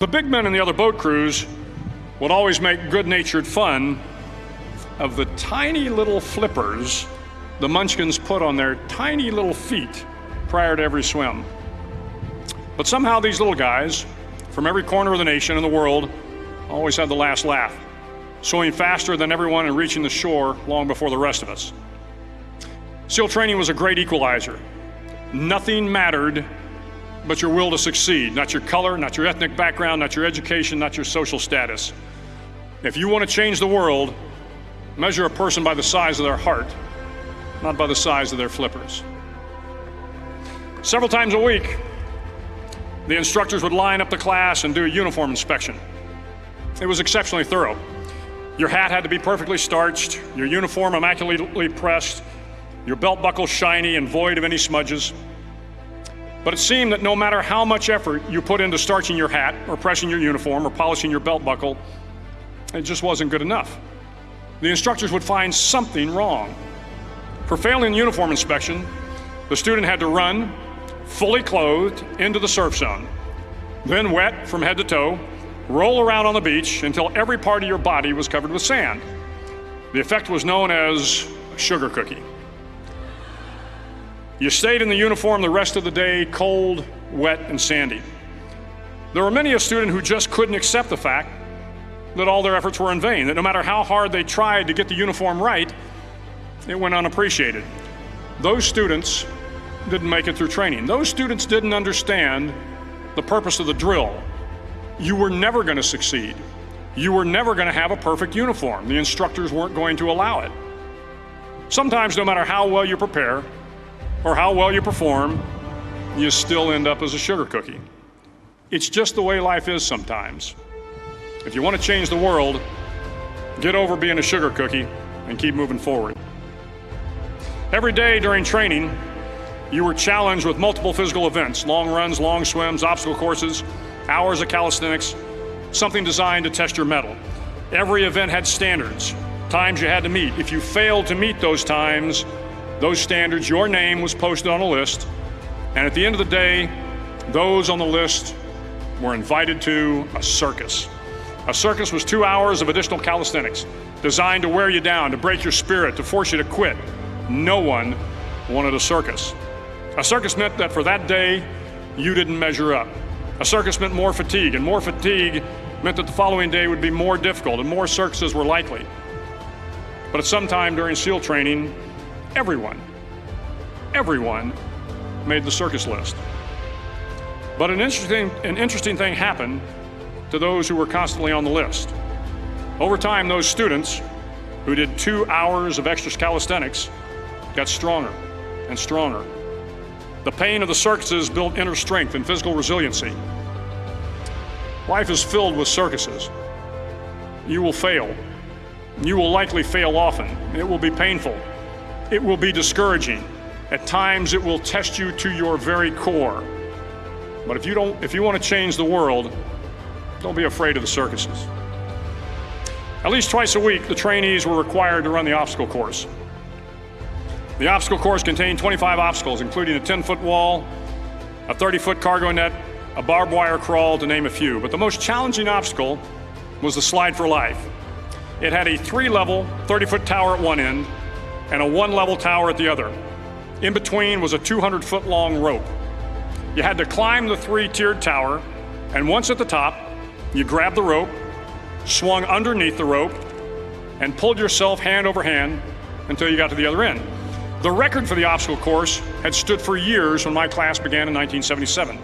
The big men in the other boat crews would always make good-natured fun of the tiny little flippers the Munchkins put on their tiny little feet prior to every swim. But somehow these little guys from every corner of the nation and the world always had the last laugh, swimming faster than everyone and reaching the shore long before the rest of us. SEAL training was a great equalizer. Nothing mattered but your will to succeed, not your color, not your ethnic background, not your education, not your social status. If you want to change the world, measure a person by the size of their heart, not by the size of their flippers. Several times a week, the instructors would line up the class and do a uniform inspection. It was exceptionally thorough. Your hat had to be perfectly starched, your uniform immaculately pressed, your belt buckle shiny and void of any smudges. But it seemed that no matter how much effort you put into starching your hat or pressing your uniform or polishing your belt buckle, it just wasn't good enough. The instructors would find something wrong. For failing the uniform inspection, the student had to run, fully clothed, into the surf zone, then wet from head to toe, roll around on the beach until every part of your body was covered with sand. The effect was known as a sugar cookie. You stayed in the uniform the rest of the day, cold, wet, and sandy. There were many a student who just couldn't accept the fact that all their efforts were in vain, that no matter how hard they tried to get the uniform right, it went unappreciated. Those students didn't make it through training. Those students didn't understand the purpose of the drill. You were never going to succeed. You were never going to have a perfect uniform. The instructors weren't going to allow it. Sometimes, no matter how well you prepare or how well you perform, you still end up as a sugar cookie. It's just the way life is sometimes. If you want to change the world, get over being a sugar cookie and keep moving forward. Every day during training, you were challenged with multiple physical events: long runs, long swims, obstacle courses, hours of calisthenics, something designed to test your mettle. Every event had standards, times you had to meet. If you failed to meet those times, those standards, your name was posted on a list, and at the end of the day, those on the list were invited to a circus. A circus was 2 hours of additional calisthenics, designed to wear you down, to break your spirit, to force you to quit. No one wanted a circus. A circus meant that for that day, you didn't measure up. A circus meant more fatigue, and more fatigue meant that the following day would be more difficult and more circuses were likely. But at some time during SEAL training, everyone made the circus list. But an interesting thing happened to those who were constantly on the list. Over time, those students who did 2 hours of extra calisthenics got stronger and stronger. The pain of the circuses built inner strength and physical resiliency. Life is filled with circuses. You will fail. You will likely fail often. It will be painful. It will be discouraging. At times, it will test you to your very core. But if you want to change the world, don't be afraid of the circuses. At least twice a week, the trainees were required to run the obstacle course. The obstacle course contained 25 obstacles, including a 10-foot wall, a 30-foot cargo net, a barbed wire crawl, to name a few. But the most challenging obstacle was the slide for life. It had a 3-level, 30-foot tower at one end and a 1-level tower at the other. In between was a 200-foot long rope. You had to climb the 3-tiered tower, and once at the top, you grabbed the rope, swung underneath the rope, and pulled yourself hand over hand until you got to the other end. The record for the obstacle course had stood for years when my class began in 1977.